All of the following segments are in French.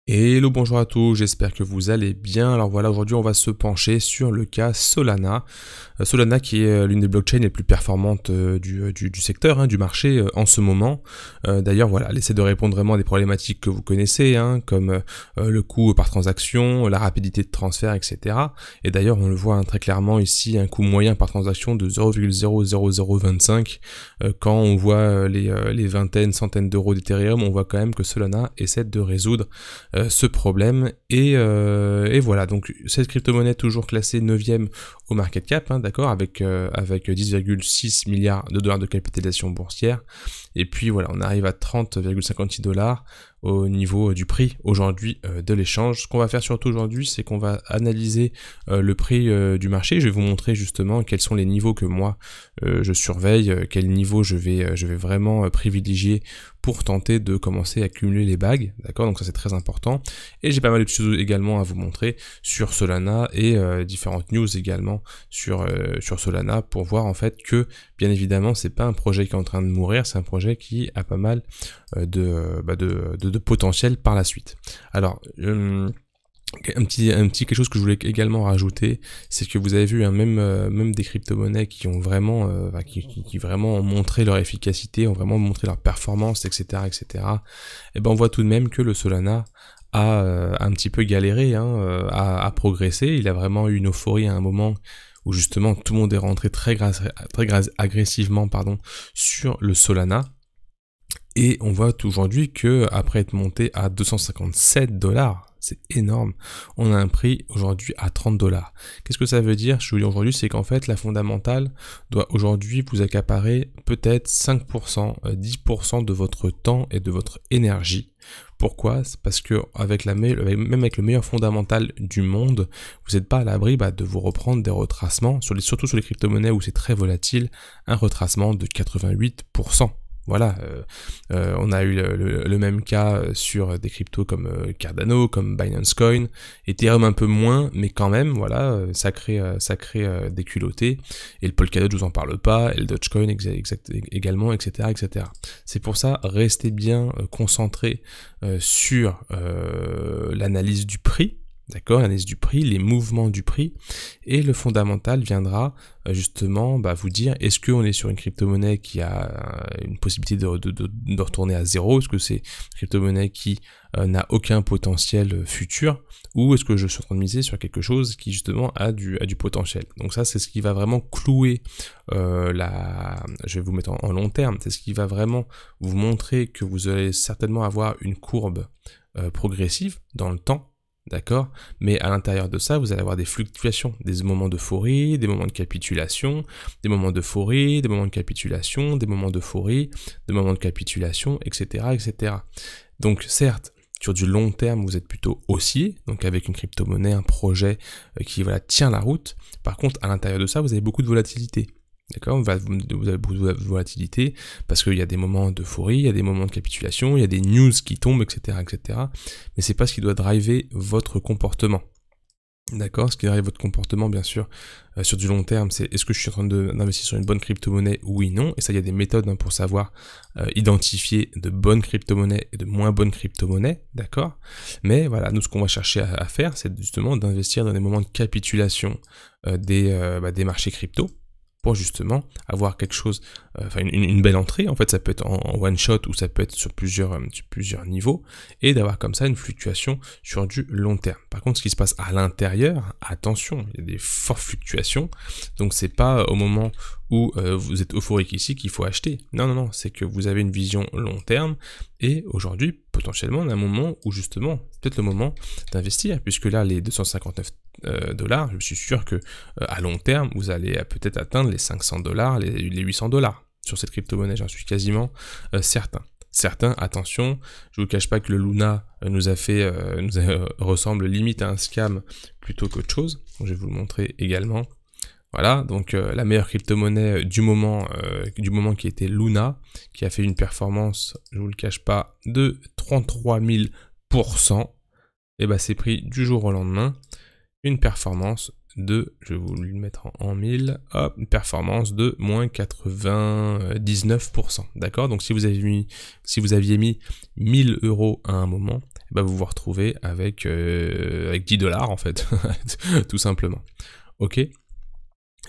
Hello, bonjour à tous, j'espère que vous allez bien. Alors voilà, aujourd'hui on va se pencher sur le cas Solana. Solana qui est l'une des blockchains les plus performantes du secteur, du marché en ce moment. D'ailleurs voilà, elle essaie de répondre vraiment à des problématiques que vous connaissez, comme le coût par transaction, la rapidité de transfert, etc. Et d'ailleurs on le voit très clairement ici, un coût moyen par transaction de 0,00025. Quand on voit les vingtaines, centaines d'euros d'Ethereum, on voit quand même que Solana essaie de résoudre ce problème et voilà, donc cette crypto-monnaie toujours classée 9e au market cap, d'accord, avec 10,6 milliards de dollars de capitalisation boursière, et puis voilà, on arrive à 30,56 dollars au niveau du prix aujourd'hui de l'échange. Ce qu'on va faire surtout aujourd'hui, c'est qu'on va analyser le prix du marché. Je vais vous montrer justement quels sont les niveaux que moi je surveille, quel niveau je vais vraiment privilégier pour tenter de commencer à cumuler les bagues, d'accord, donc ça c'est très important. Et j'ai pas mal de choses également à vous montrer sur Solana et différentes news également sur Solana pour voir en fait que bien évidemment c'est pas un projet qui est en train de mourir, c'est un projet qui a pas mal de potentiel par la suite. Alors un petit quelque chose que je voulais également rajouter, c'est que vous avez vu même des crypto-monnaies qui ont vraiment qui vraiment ont montré leur efficacité, ont vraiment montré leur performance, etc. Et ben on voit tout de même que le Solana a un petit peu galéré à progresser. Il a vraiment eu une euphorie à un moment où justement tout le monde est rentré très agressivement sur le Solana. Et on voit aujourd'hui que après être monté à 257 dollars, c'est énorme, on a un prix aujourd'hui à 30 dollars. Qu'est-ce que ça veut dire? Je vous dis aujourd'hui, c'est qu'en fait la fondamentale doit aujourd'hui vous accaparer peut-être 5%, 10% de votre temps et de votre énergie. Pourquoi? C'est parce que même avec le meilleur fondamental du monde, vous n'êtes pas à l'abri de vous reprendre des retracements, surtout sur les crypto-monnaies où c'est très volatile, un retracement de 88%. Voilà, on a eu le même cas sur des cryptos comme Cardano, comme Binance Coin, Ethereum un peu moins, mais quand même, voilà, ça crée des culottés, et le Polkadot, je vous en parle pas, et le Dogecoin également, etc. C'est pour ça, restez bien concentrés sur l'analyse du prix, d'accord, l'analyse du prix, les mouvements du prix, et le fondamental viendra justement vous dire, est-ce qu'on est sur une crypto-monnaie qui a une possibilité de retourner à zéro, est-ce que c'est une crypto-monnaie qui n'a aucun potentiel futur, ou est-ce que je suis en train de miser sur quelque chose qui justement a du potentiel. Donc ça c'est ce qui va vraiment clouer je vais vous mettre en long terme, c'est ce qui va vraiment vous montrer que vous allez certainement avoir une courbe progressive dans le temps. D'accord, mais à l'intérieur de ça, vous allez avoir des fluctuations, des moments d'euphorie, des moments de capitulation, des moments d'euphorie, des moments de capitulation, des moments d'euphorie, des moments de capitulation, etc. Donc certes, sur du long terme, vous êtes plutôt haussier, donc avec une crypto-monnaie, un projet qui tient la route. Par contre, à l'intérieur de ça, vous avez beaucoup de volatilité. D'accord, vous avez beaucoup de volatilité parce qu'il y a des moments d'euphorie, il y a des moments de capitulation, il y a des news qui tombent, etc. Mais c'est pas ce qui doit driver votre comportement. D'accord, ce qui drive votre comportement, bien sûr, sur du long terme, c'est est-ce que je suis en train d'investir sur une bonne crypto-monnaie? Oui, non. Et ça, il y a des méthodes pour savoir identifier de bonnes crypto-monnaies et de moins bonnes crypto-monnaies, d'accord? Mais voilà, nous, ce qu'on va chercher à faire, c'est justement d'investir dans des moments de capitulation des marchés crypto, pour justement avoir quelque chose, une belle entrée, en fait ça peut être en one shot ou ça peut être sur plusieurs niveaux, et d'avoir comme ça une fluctuation sur du long terme. Par contre, ce qui se passe à l'intérieur, attention, il y a des fortes fluctuations, donc c'est pas au moment où vous êtes euphorique ici qu'il faut acheter. Non, c'est que vous avez une vision long terme, et aujourd'hui, potentiellement, on a un moment où justement, c'est peut-être le moment d'investir, puisque là, les 259 dollars, je suis sûr que à long terme, vous allez peut-être atteindre les 500 dollars, les 800 dollars sur cette crypto-monnaie, j'en suis quasiment certain. Certains, attention, je vous cache pas que le Luna ressemble limite à un scam plutôt qu'autre chose. Donc, je vais vous le montrer également. Voilà, donc la meilleure crypto-monnaie du moment qui était Luna, qui a fait une performance, je vous le cache pas, de 33 000%. Et c'est pris du jour au lendemain une performance de, je vais vous le mettre en 1000, hop, une performance de moins 99%, d'accord? Donc si vous aviez mis 1000 euros à un moment, bah, vous vous retrouvez avec 10 $ en fait, tout simplement. Ok?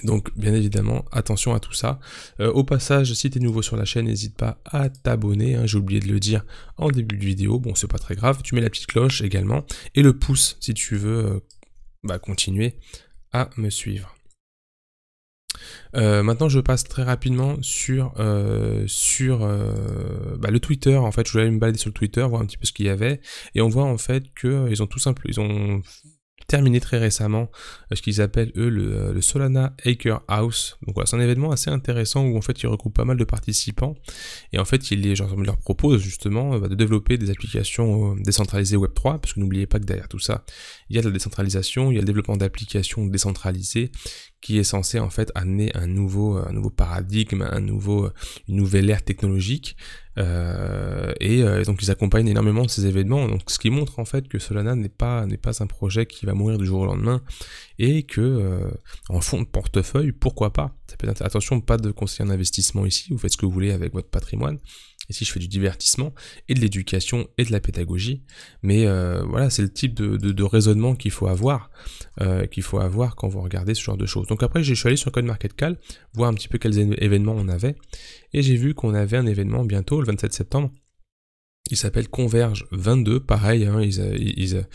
Donc bien évidemment, attention à tout ça. Au passage, si tu es nouveau sur la chaîne, n'hésite pas à t'abonner, hein, j'ai oublié de le dire en début de vidéo, bon c'est pas très grave, tu mets la petite cloche également, et le pouce si tu veux continuer à me suivre. Maintenant je passe très rapidement sur le Twitter. En fait je voulais aller me balader sur le Twitter, voir un petit peu ce qu'il y avait, et on voit en fait que ils ont terminé très récemment ce qu'ils appellent eux le Solana Hacker House. Donc voilà, c'est un événement assez intéressant où en fait ils regroupent pas mal de participants, et en fait ils leur proposent justement de développer des applications décentralisées Web3, parce que n'oubliez pas que derrière tout ça il y a de la décentralisation, il y a le développement d'applications décentralisées qui est censé en fait amener un nouveau paradigme, une nouvelle ère technologique, et donc ils accompagnent énormément ces événements, donc ce qui montre en fait que Solana n'est pas un projet qui va mourir du jour au lendemain, et que en fond de portefeuille, pourquoi pas, ça peut être, attention, pas de conseiller en investissement ici, vous faites ce que vous voulez avec votre patrimoine. Ici, je fais du divertissement et de l'éducation et de la pédagogie, mais voilà, c'est le type de raisonnement qu'il faut avoir quand vous regardez ce genre de choses. Donc après, je suis allé sur CoinMarketCal, voir un petit peu quels événements on avait, et j'ai vu qu'on avait un événement bientôt, le 27 septembre, il s'appelle Converge 22, pareil, hein, ils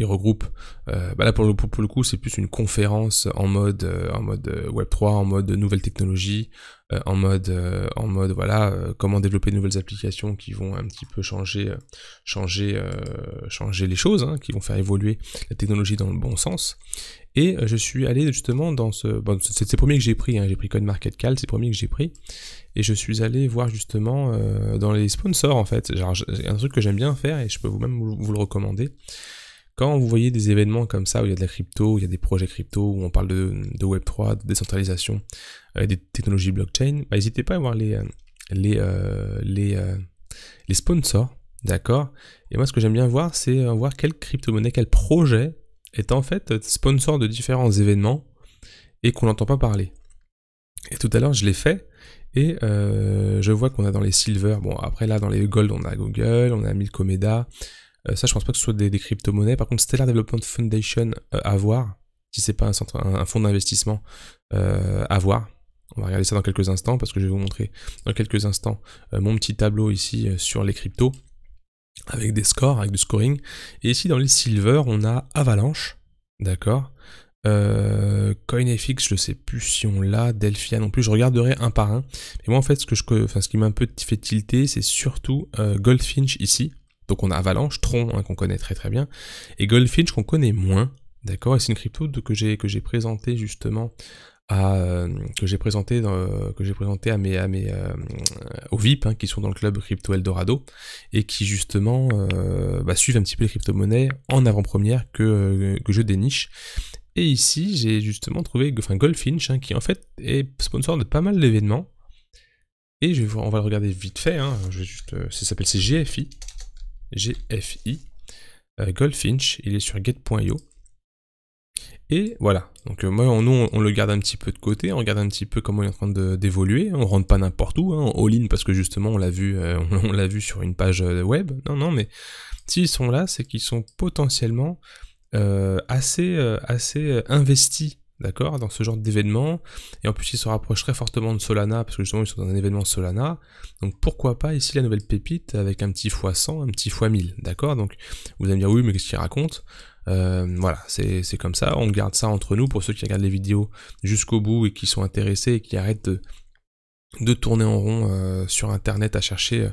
regroupent, là pour le coup c'est plus une conférence en mode Web3, en mode nouvelles technologies, en mode voilà, comment développer de nouvelles applications qui vont un petit peu changer les choses, hein, qui vont faire évoluer la technologie dans le bon sens. Et je suis allé justement dans c'est le premier que j'ai pris, hein, j'ai pris CoinMarketCal, c'est le premier que j'ai pris, et je suis allé voir justement dans les sponsors en fait. Genre, un truc que j'aime bien faire, et je peux même vous le recommander. Quand vous voyez des événements comme ça, où il y a de la crypto, où il y a des projets crypto, où on parle de Web3, de décentralisation, des technologies blockchain, n'hésitez pas à voir les sponsors, d'accord? Et moi ce que j'aime bien voir, c'est voir quelle crypto-monnaie, quel projet est en fait sponsor de différents événements et qu'on n'entend pas parler. Et tout à l'heure je l'ai fait, et je vois qu'on a dans les silver, bon après là dans les gold on a Google, on a Milkomeda, ça je pense pas que ce soit des crypto-monnaies. Par contre Stellar Development Foundation à voir, si c'est pas un fonds d'investissement à voir. On va regarder ça dans quelques instants, parce que je vais vous montrer dans quelques instants mon petit tableau ici sur les cryptos, avec des scores, avec du scoring. Et ici dans les silver, on a Avalanche, d'accord, CoinFX, je sais plus si on l'a, Delphia non plus, je regarderai un par un. Et moi en fait, ce qui m'a un peu fait tilter, c'est surtout Goldfinch ici. Donc on a Avalanche, Tron, hein, qu'on connaît très très bien, et Goldfinch qu'on connaît moins, d'accord. Et c'est une crypto que j'ai présenté justement aux VIP, hein, qui sont dans le club Crypto Eldorado, et qui justement suivent un petit peu les crypto-monnaies en avant-première que je déniche. Et ici j'ai justement trouvé Goldfinch, hein, qui en fait est sponsor de pas mal d'événements, et on va le regarder vite fait, hein, c'est GFI, Goldfinch, il est sur get.io. Et voilà, donc nous on le garde un petit peu de côté, on regarde un petit peu comment il est en train d'évoluer, on rentre pas n'importe où, hein, en all-in, parce que justement on l'a vu sur une page web, non, mais s'ils sont là, c'est qu'ils sont potentiellement assez investis, d'accord, dans ce genre d'événement, et en plus ils se rapprochent très fortement de Solana, parce que justement ils sont dans un événement Solana, donc pourquoi pas ici la nouvelle pépite avec un petit x100, un petit x1000, d'accord. Donc vous allez me dire oui mais qu'est-ce qu'il raconte, voilà, c'est comme ça, on garde ça entre nous pour ceux qui regardent les vidéos jusqu'au bout et qui sont intéressés et qui arrêtent de tourner en rond sur internet à chercher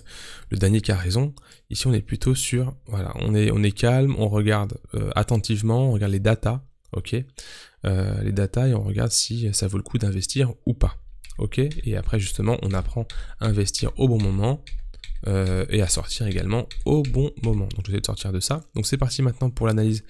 le dernier qui a raison. Ici on est plutôt sur, voilà, on est calme, on regarde attentivement, on regarde les datas, ok, les datas, et on regarde si ça vaut le coup d'investir ou pas, ok. Et après justement on apprend à investir au bon moment, et à sortir également au bon moment. Donc je vais de sortir de ça. Donc c'est parti maintenant pour l'analyse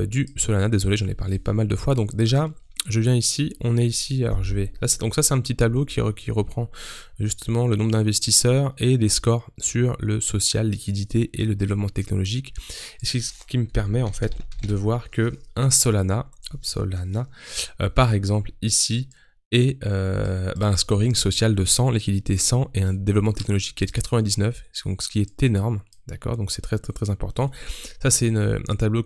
du Solana. Désolé, j'en ai parlé pas mal de fois. Donc déjà, je viens ici, on est ici, alors je vais... Donc ça c'est un petit tableau qui reprend justement le nombre d'investisseurs et des scores sur le social, liquidité et le développement technologique. Et c'est ce qui me permet en fait de voir que un Solana, par exemple ici, et un scoring social de 100, liquidité 100 et un développement technologique qui est de 99, donc ce qui est énorme, D'accord, donc c'est très important. Ça, c'est un tableau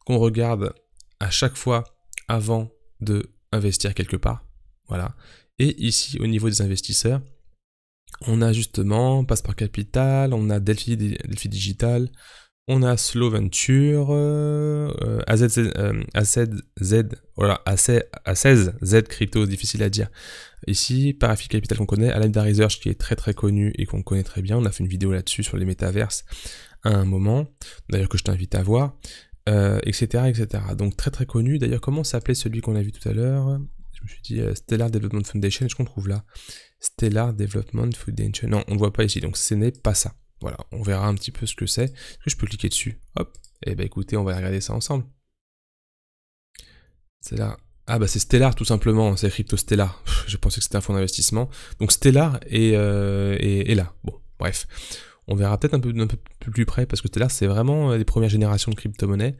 qu'on regarde à chaque fois avant de investir quelque part. Voilà. Et ici, au niveau des investisseurs, on a justement Passport Capital, on a Delphi Digital, on a Slow Venture, A16Z Crypto, difficile à dire. Ici, Parafi Capital qu'on connaît, Alameda Research qui est très connu et qu'on connaît très bien. On a fait une vidéo là-dessus sur les métaverses à un moment, d'ailleurs que je t'invite à voir, etc. Donc très connu. D'ailleurs, comment s'appelait celui qu'on a vu tout à l'heure? Je me suis dit Stellar Development Foundation, est-ce qu'on trouve là? Stellar Development Foundation. Non, on ne voit pas ici, donc ce n'est pas ça. Voilà, on verra un petit peu ce que c'est. Est-ce que je peux cliquer dessus? Hop. Et ben écoutez, on va regarder ça ensemble. Stellar. Ah bah c'est Stellar tout simplement, c'est Crypto Stellar. Je pensais que c'était un fonds d'investissement. Donc Stellar est là. Bon, bref. On verra peut-être un peu plus près parce que Stellar c'est vraiment les premières générations de crypto-monnaies.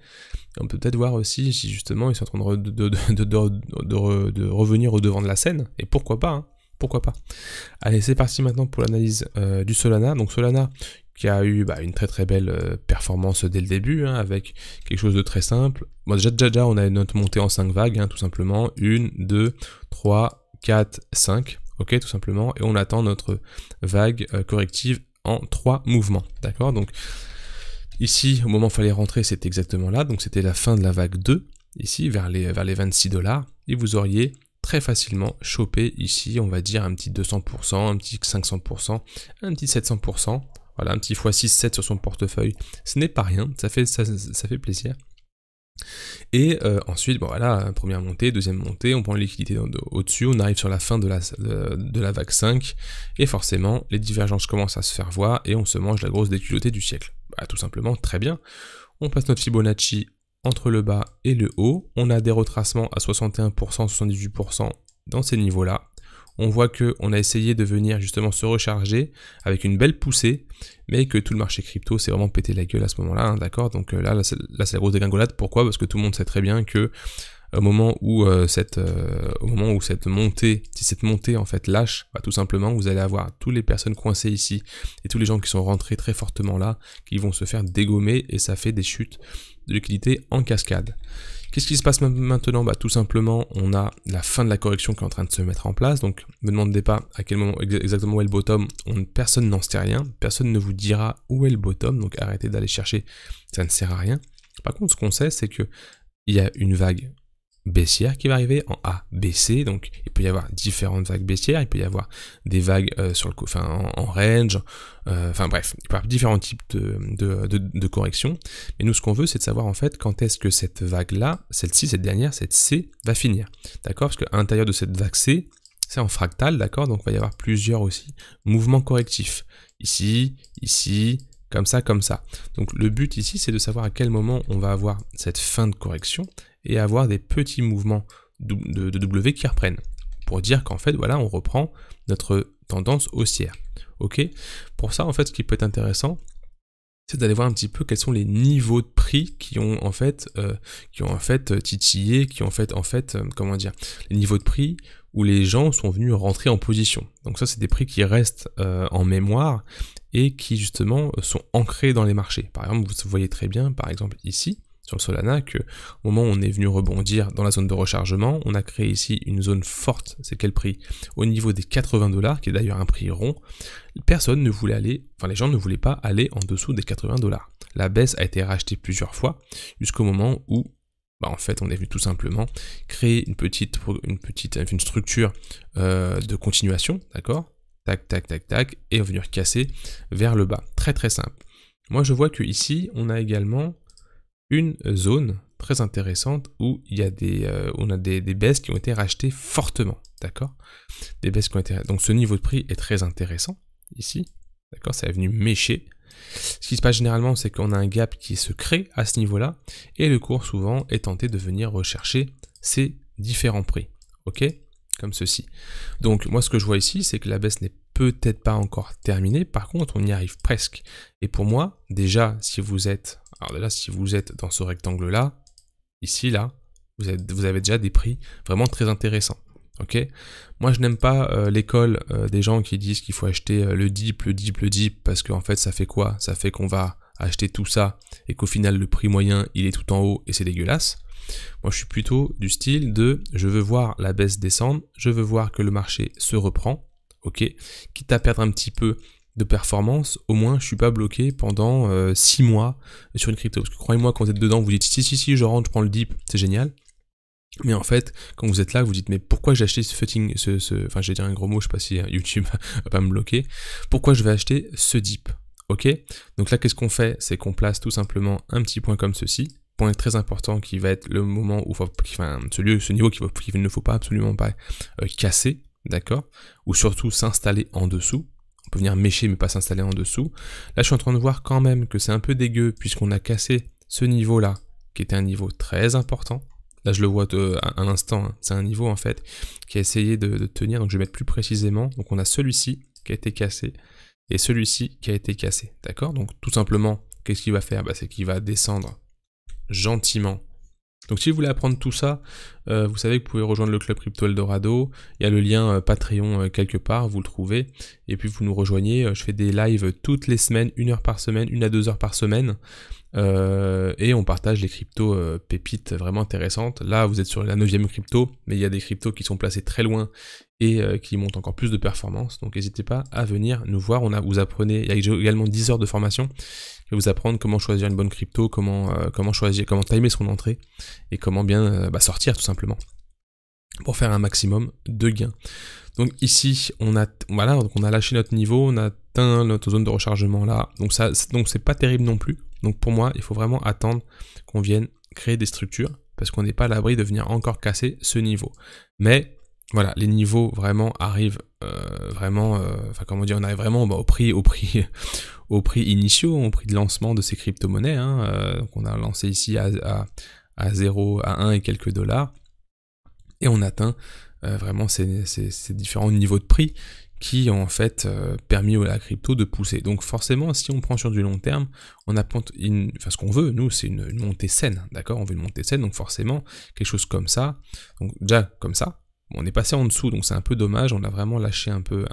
On peut peut-être voir aussi si justement ils sont en train de revenir au devant de la scène. Et pourquoi pas, hein. Pourquoi pas. Allez, c'est parti maintenant pour l'analyse du Solana. Donc Solana qui a eu une très belle performance dès le début, hein, avec quelque chose de très simple. Bon, déjà on a notre montée en 5 vagues, hein, tout simplement. 1, 2, 3, 4, 5. Ok, tout simplement. Et on attend notre vague corrective en 3 mouvements. D'accord. Donc ici, au moment où il fallait rentrer, c'était exactement là. Donc c'était la fin de la vague 2, ici, vers les $26. Et vous auriez très facilement choper ici, on va dire un petit 200%, un petit 500%, un petit 700%, voilà, un petit x6-7 sur son portefeuille, ce n'est pas rien, ça fait plaisir. Et ensuite, bon voilà, première montée, deuxième montée, on prend une liquidité au-dessus, on arrive sur la fin de la vague 5, et forcément, les divergences commencent à se faire voir, et on se mange la grosse déculottée du siècle. Bah, tout simplement, très bien. On passe notre Fibonacci entre le bas et le haut, on a des retracements à 61%, 78% dans ces niveaux-là. On voit qu'on a essayé de venir justement se recharger avec une belle poussée, mais que tout le marché crypto s'est vraiment pété la gueule à ce moment-là, hein, d'accord? Donc là c'est la grosse dégringolade. Pourquoi? Parce que tout le monde sait très bien que au moment où cette montée, si cette montée en fait lâche, bah, tout simplement vous allez avoir toutes les personnes coincées ici et tous les gens qui sont rentrés très fortement là, qui vont se faire dégommer et ça fait des chutes de liquidité en cascade. Qu'est-ce qui se passe maintenant? Bah, tout simplement, on a la fin de la correction qui est en train de se mettre en place. Donc, ne me demandez pas à quel moment exactement où est le bottom. Personne n'en sait rien. Personne ne vous dira où est le bottom. Donc, arrêtez d'aller chercher. Ça ne sert à rien. Par contre, ce qu'on sait, c'est que il y a une vague baissière qui va arriver en A, B, C, donc il peut y avoir différentes vagues baissières, il peut y avoir des vagues en range, enfin bref, il peut y avoir différents types de corrections, mais nous ce qu'on veut c'est de savoir en fait quand est-ce que cette vague-là, celle-ci, cette dernière, cette C, va finir, d'accord, parce qu'à l'intérieur de cette vague C, c'est en fractal, d'accord, donc il va y avoir plusieurs aussi mouvements correctifs, ici, comme ça. Donc le but ici, c'est de savoir à quel moment on va avoir cette fin de correction et avoir des petits mouvements de W qui reprennent. Pour dire qu'en fait, voilà, on reprend notre tendance haussière. Ok. Pour ça, en fait, ce qui peut être intéressant, c'est d'aller voir un petit peu quels sont les niveaux de prix qui ont en fait titillé, qui ont fait comment dire, les niveaux de prix où les gens sont venus rentrer en position. Donc ça, c'est des prix qui restent en mémoire et qui justement sont ancrés dans les marchés. Par exemple, vous voyez très bien, par exemple ici, sur le Solana, que au moment où on est venu rebondir dans la zone de rechargement, on a créé ici une zone forte. C'est quel prix? Au niveau des $80, qui est d'ailleurs un prix rond, personne ne voulait aller, enfin les gens ne voulaient pas aller en dessous des $80. La baisse a été rachetée plusieurs fois, jusqu'au moment où en fait, on est venu tout simplement créer une structure de continuation, d'accord? Tac, et venir casser vers le bas. Très simple. Moi, je vois que ici, on a également une zone très intéressante où il y a on a des baisses qui ont été rachetées fortement, d'accord? Des baisses qui ont été... Donc, ce niveau de prix est très intéressant ici, d'accord? Ça est venu mécher. Ce qui se passe généralement, c'est qu'on a un gap qui se crée à ce niveau-là, et le cours souvent est tenté de venir rechercher ces différents prix, ok? Comme ceci. Donc moi ce que je vois ici, c'est que la baisse n'est peut-être pas encore terminée, par contre on y arrive presque. Et pour moi, déjà si vous êtes dans ce rectangle-là, ici là, vous avez déjà des prix vraiment très intéressants. Ok, moi je n'aime pas l'école des gens qui disent qu'il faut acheter le dip, le dip, le dip, parce qu'en fait ça fait quoi? Ça fait qu'on va acheter tout ça et qu'au final le prix moyen il est tout en haut et c'est dégueulasse. Moi je suis plutôt du style de je veux voir la baisse descendre, je veux voir que le marché se reprend, ok, quitte à perdre un petit peu de performance, au moins je suis pas bloqué pendant 6 mois sur une crypto. Parce que croyez-moi, quand vous êtes dedans, vous dites si, je rentre, je prends le dip, c'est génial. Mais en fait, quand vous êtes là, vous dites mais pourquoi j'ai acheté enfin je vais dire un gros mot, je sais pas si YouTube va pas me bloquer. Pourquoi je vais acheter ce dip? Ok? Donc là, qu'est-ce qu'on fait? C'est qu'on place tout simplement un petit point comme ceci. Point très important qui va être le moment où, enfin, ce niveau qu'il ne faut pas absolument pas casser, d'accord? Ou surtout s'installer en dessous. On peut venir mécher mais pas s'installer en dessous. Là, je suis en train de voir quand même que c'est un peu dégueu puisqu'on a cassé ce niveau-là, qui était un niveau très important. Là, je le vois à l'instant, hein. C'est un niveau en fait qui a essayé de tenir, donc je vais mettre plus précisément. Donc on a celui-ci qui a été cassé et celui-ci qui a été cassé, d'accord? Donc tout simplement, qu'est-ce qu'il va faire? C'est qu'il va descendre gentiment. Donc si vous voulez apprendre tout ça, vous savez que vous pouvez rejoindre le club Crypto Eldorado, il y a le lien Patreon quelque part, vous le trouvez, et puis vous nous rejoignez, je fais des lives toutes les semaines, 1 heure par semaine, 1 à 2 heures par semaine, et on partage les cryptos pépites vraiment intéressantes. Là vous êtes sur la 9e crypto, mais il y a des cryptos qui sont placés très loin et qui montent encore plus de performance, donc n'hésitez pas à venir nous voir, vous apprenez, il y a également 10 heures de formation, je vais vous apprendre comment choisir une bonne crypto, comment timer son entrée, et comment bien sortir tout simplement, pour faire un maximum de gains. Donc ici, on a lâché notre niveau, on a atteint notre zone de rechargement là, donc c'est pas terrible non plus. Donc pour moi, il faut vraiment attendre qu'on vienne créer des structures, parce qu'on n'est pas à l'abri de venir encore casser ce niveau. Mais voilà, les niveaux vraiment arrivent on arrive vraiment au prix initiaux, au prix de lancement de ces crypto-monnaies. Donc on a lancé ici à 0, à 1 et quelques dollars, et on atteint vraiment ces différents niveaux de prix qui ont en fait permis à la crypto de pousser. Donc forcément, si on prend sur du long terme, on apporte ce qu'on veut, nous, c'est une montée saine, d'accord? On veut une montée saine, donc forcément, quelque chose comme ça, donc déjà comme ça, on est passé en dessous, donc c'est un peu dommage, on a vraiment lâché un peu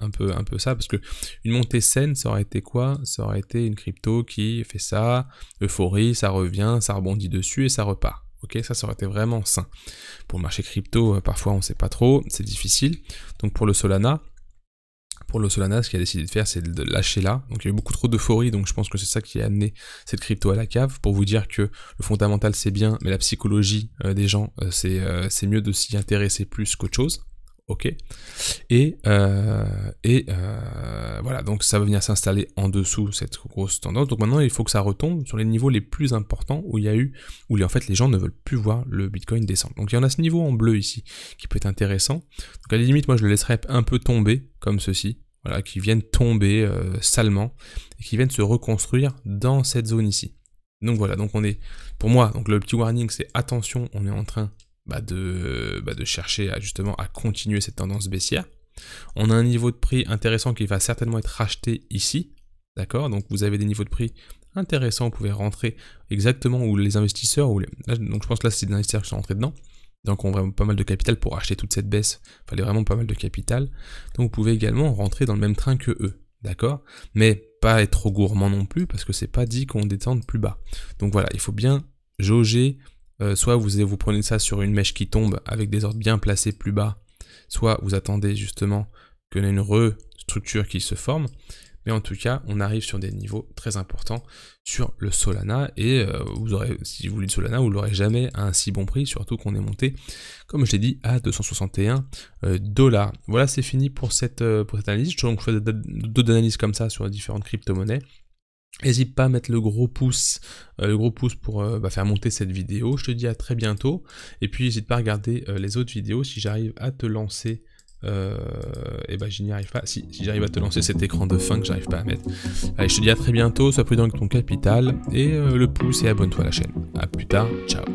ça, parce que une montée saine, ça aurait été quoi? Ça aurait été une crypto qui fait ça, euphorie, ça revient, ça rebondit dessus et ça repart. Ok, ça aurait été vraiment sain. Pour le marché crypto, parfois on sait pas trop, c'est difficile. Donc pour le Solana, ce qu'il a décidé de faire, c'est de lâcher là. Donc il y a eu beaucoup trop d'euphorie, donc je pense que c'est ça qui a amené cette crypto à la cave, pour vous dire que le fondamental c'est bien, mais la psychologie des gens, c'est mieux de s'y intéresser plus qu'autre chose. Ok, et voilà, donc ça va venir s'installer en dessous cette grosse tendance. Donc maintenant il faut que ça retombe sur les niveaux les plus importants où en fait les gens ne veulent plus voir le Bitcoin descendre. Donc il y en a ce niveau en bleu ici qui peut être intéressant. Donc à la limite moi je le laisserais un peu tomber comme ceci, voilà, qui viennent tomber salement et qui viennent se reconstruire dans cette zone ici. Donc voilà, donc pour moi, donc le petit warning c'est attention, on est en train de chercher justement à continuer cette tendance baissière. On a un niveau de prix intéressant qui va certainement être racheté ici, d'accord? Donc vous avez des niveaux de prix intéressants, vous pouvez rentrer exactement où les investisseurs, donc je pense que là c'est des investisseurs qui sont rentrés dedans, donc on a vraiment pas mal de capital pour acheter toute cette baisse, il fallait vraiment pas mal de capital, donc vous pouvez également rentrer dans le même train que eux, d'accord? Mais pas être trop gourmand non plus, parce que c'est pas dit qu'on descende plus bas. Donc voilà, il faut bien jauger. Soit vous prenez ça sur une mèche qui tombe avec des ordres bien placés plus bas, soit vous attendez justement qu'il y ait une restructure qui se forme, mais en tout cas on arrive sur des niveaux très importants sur le Solana, et si vous voulez le Solana, vous l'aurez jamais à un si bon prix, surtout qu'on est monté, comme je l'ai dit, à 261 $. Voilà, c'est fini pour cette analyse. Je fais d'autres analyses comme ça sur les différentes crypto-monnaies. N'hésite pas à mettre le gros pouce pour faire monter cette vidéo. Je te dis à très bientôt. Et puis n'hésite pas à regarder les autres vidéos. Si j'arrive à te lancer, je n'y arrive pas. Si j'arrive à te lancer cet écran de fin que j'arrive pas à mettre. Allez, je te dis à très bientôt. Sois prudent avec ton capital et le pouce, et abonne-toi à la chaîne. À plus tard. Ciao.